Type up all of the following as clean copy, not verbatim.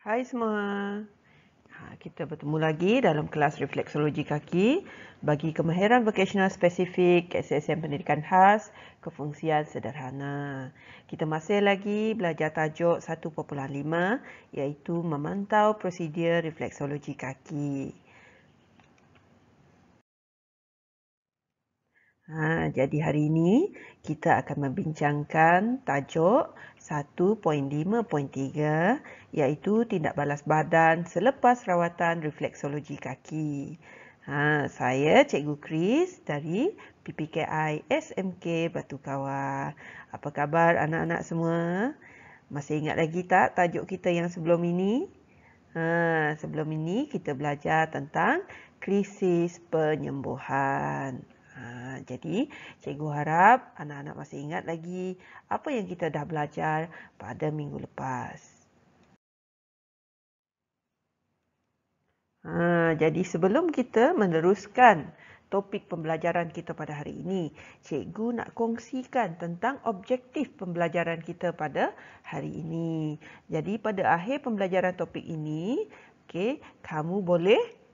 Hai semua. Kita bertemu lagi dalam kelas refleksologi kaki bagi kemahiran vocational spesifik KSSM Pendidikan Khas Kefungsian Sederhana. Kita masih lagi belajar tajuk 1.5 iaitu memantau prosedur refleksologi kaki. Jadi hari ini kita akan membincangkan tajuk 1.5.3 iaitu tindak balas badan selepas rawatan refleksologi kaki. Saya Cikgu Chris dari PPKI SMK Batu Kawar. Apa khabar anak-anak semua? Masih ingat lagi tak tajuk kita yang sebelum ini? Sebelum ini kita belajar tentang krisis penyembuhan. Jadi, cikgu harap anak-anak masih ingat lagi apa yang kita dah belajar pada minggu lepas. Jadi, sebelum kita meneruskan topik pembelajaran kita pada hari ini, cikgu nak kongsikan tentang objektif pembelajaran kita pada hari ini. Jadi, pada akhir pembelajaran topik ini, kamu boleh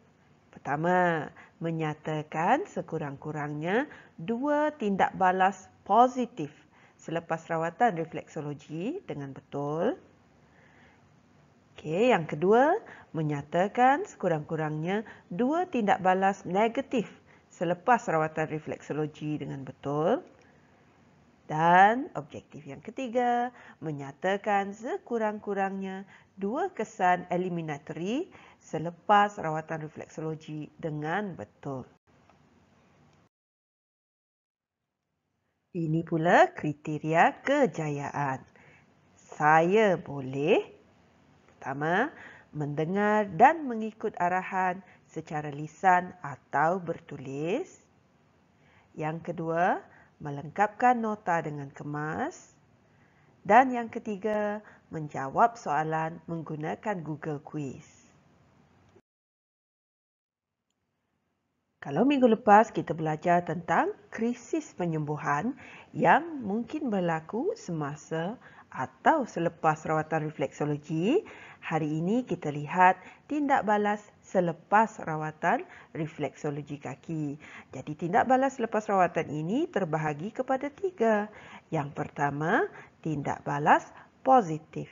pertama, menyatakan sekurang-kurangnya 2 tindak balas positif selepas rawatan refleksologi dengan betul. Yang kedua, menyatakan sekurang-kurangnya 2 tindak balas negatif selepas rawatan refleksologi dengan betul. Dan objektif yang ketiga, menyatakan sekurang-kurangnya 2 kesan eliminatory selepas rawatan refleksologi dengan betul. Ini pula kriteria kejayaan. Saya boleh pertama, mendengar dan mengikut arahan secara lisan atau bertulis. Yang kedua, melengkapkan nota dengan kemas. Dan yang ketiga, menjawab soalan menggunakan Google Quiz. Kalau minggu lepas kita belajar tentang krisis penyembuhan yang mungkin berlaku semasa atau selepas rawatan refleksologi, hari ini kita lihat tindak balas selepas rawatan refleksologi kaki. Jadi tindak balas selepas rawatan ini terbahagi kepada 3. Yang pertama, tindak balas positif.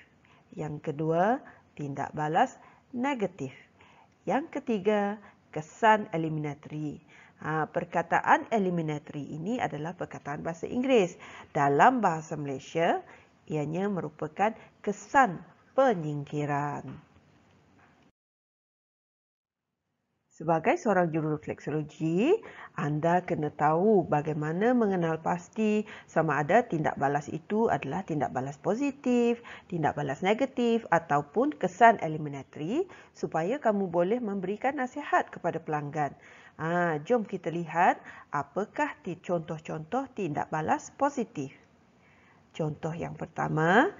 Yang kedua, tindak balas negatif. Yang ketiga, kesan eliminatory. Perkataan eliminatory ini adalah perkataan bahasa Inggeris. Dalam bahasa Malaysia, ianya merupakan kesan penyingkiran. Sebagai seorang juru refleksologi, anda kena tahu bagaimana mengenal pasti sama ada tindak balas itu adalah tindak balas positif, tindak balas negatif ataupun kesan eliminatory supaya kamu boleh memberikan nasihat kepada pelanggan. Jom kita lihat apakah contoh-contoh tindak balas positif. Contoh yang pertama,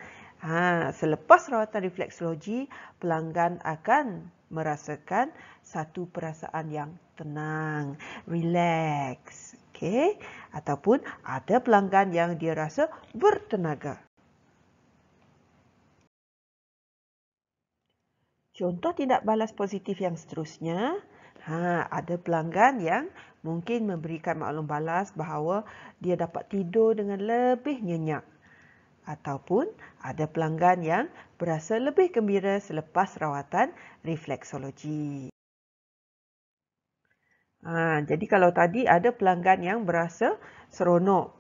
selepas rawatan refleksologi, pelanggan akan merasakan satu perasaan yang tenang, relax. Ataupun ada pelanggan yang dia rasa bertenaga. Contoh tindak balas positif yang seterusnya, ada pelanggan yang mungkin memberikan maklum balas bahawa dia dapat tidur dengan lebih nyenyak. Ataupun ada pelanggan yang berasa lebih gembira selepas rawatan refleksologi. Jadi kalau tadi ada pelanggan yang berasa seronok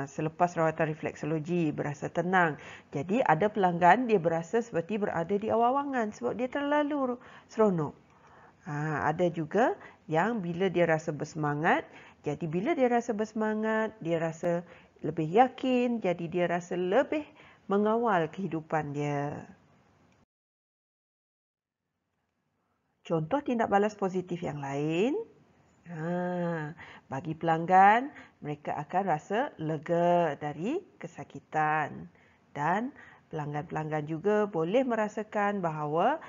selepas rawatan refleksologi, berasa tenang. Jadi ada pelanggan dia berasa seperti berada di awangan sebab dia terlalu seronok. Ada juga yang bila dia rasa bersemangat, jadi bila dia rasa bersemangat, dia rasa lebih yakin, jadi dia rasa lebih mengawal kehidupan dia. Contoh tindak balas positif yang lain, bagi pelanggan, mereka akan rasa lega dari kesakitan. Dan pelanggan-pelanggan juga boleh merasakan bahawa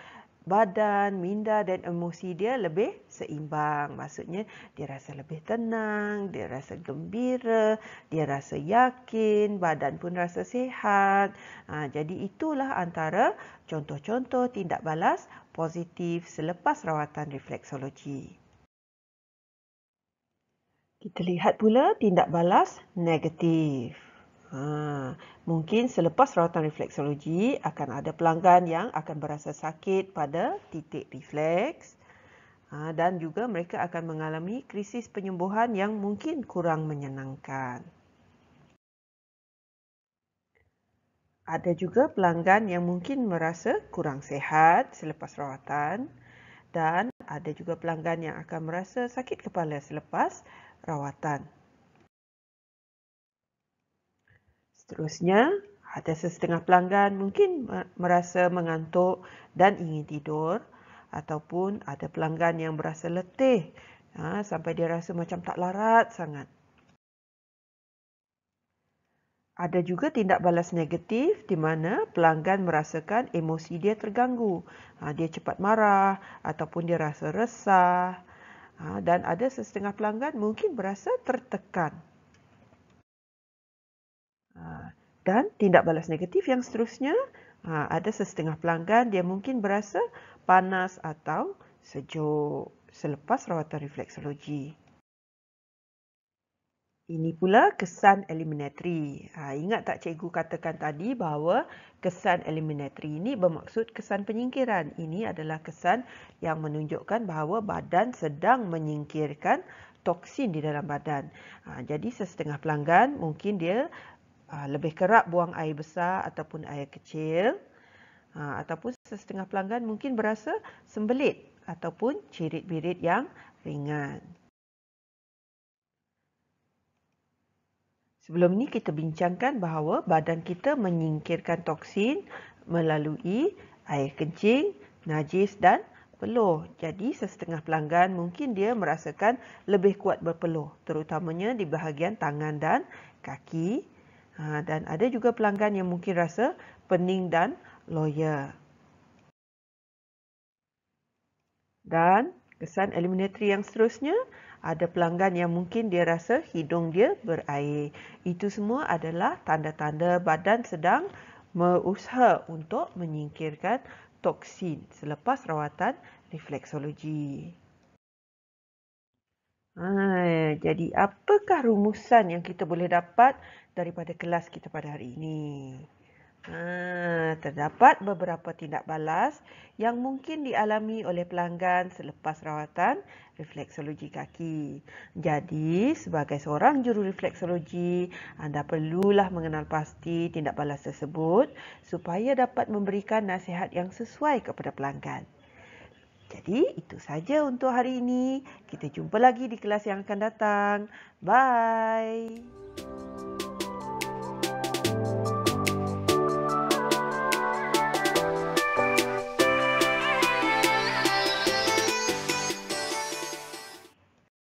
badan, minda dan emosi dia lebih seimbang. Maksudnya dia rasa lebih tenang, dia rasa gembira, dia rasa yakin, badan pun rasa sihat. Jadi itulah antara contoh-contoh tindak balas positif selepas rawatan refleksologi. Kita lihat pula tindak balas negatif. Mungkin selepas rawatan refleksologi akan ada pelanggan yang akan berasa sakit pada titik refleks dan juga mereka akan mengalami krisis penyembuhan yang mungkin kurang menyenangkan. Ada juga pelanggan yang mungkin merasa kurang sihat selepas rawatan dan ada juga pelanggan yang akan merasa sakit kepala selepas rawatan. Seterusnya, ada sesetengah pelanggan mungkin merasa mengantuk dan ingin tidur ataupun ada pelanggan yang berasa letih sampai dia rasa macam tak larat sangat. Ada juga tindak balas negatif di mana pelanggan merasakan emosi dia terganggu. Dia cepat marah ataupun dia rasa resah. Dan ada sesetengah pelanggan mungkin berasa tertekan. Dan tindak balas negatif yang seterusnya, ada sesetengah pelanggan dia mungkin berasa panas atau sejuk selepas rawatan refleksologi. Ini pula kesan eliminatory. Ingat tak cikgu katakan tadi bahawa kesan eliminatory ini bermaksud kesan penyingkiran. Ini adalah kesan yang menunjukkan bahawa badan sedang menyingkirkan toksin di dalam badan. Jadi sesetengah pelanggan mungkin dia lebih kerap buang air besar ataupun air kecil. Ataupun sesetengah pelanggan mungkin berasa sembelit ataupun cirit-birit yang ringan. Sebelum ni kita bincangkan bahawa badan kita menyingkirkan toksin melalui air kencing, najis dan peluh. Jadi sesetengah pelanggan mungkin dia merasakan lebih kuat berpeluh, terutamanya di bahagian tangan dan kaki. Dan ada juga pelanggan yang mungkin rasa pening dan loya. Dan kesan eliminatory yang seterusnya, ada pelanggan yang mungkin dia rasa hidung dia berair. Itu semua adalah tanda-tanda badan sedang berusaha untuk menyingkirkan toksin selepas rawatan refleksologi. Jadi apakah rumusan yang kita boleh dapat daripada kelas kita pada hari ini? Terdapat beberapa tindak balas yang mungkin dialami oleh pelanggan selepas rawatan refleksologi kaki. Jadi, sebagai seorang juru refleksologi, anda perlulah mengenal pasti tindak balas tersebut supaya dapat memberikan nasihat yang sesuai kepada pelanggan. Jadi, itu saja untuk hari ini. Kita jumpa lagi di kelas yang akan datang. Bye!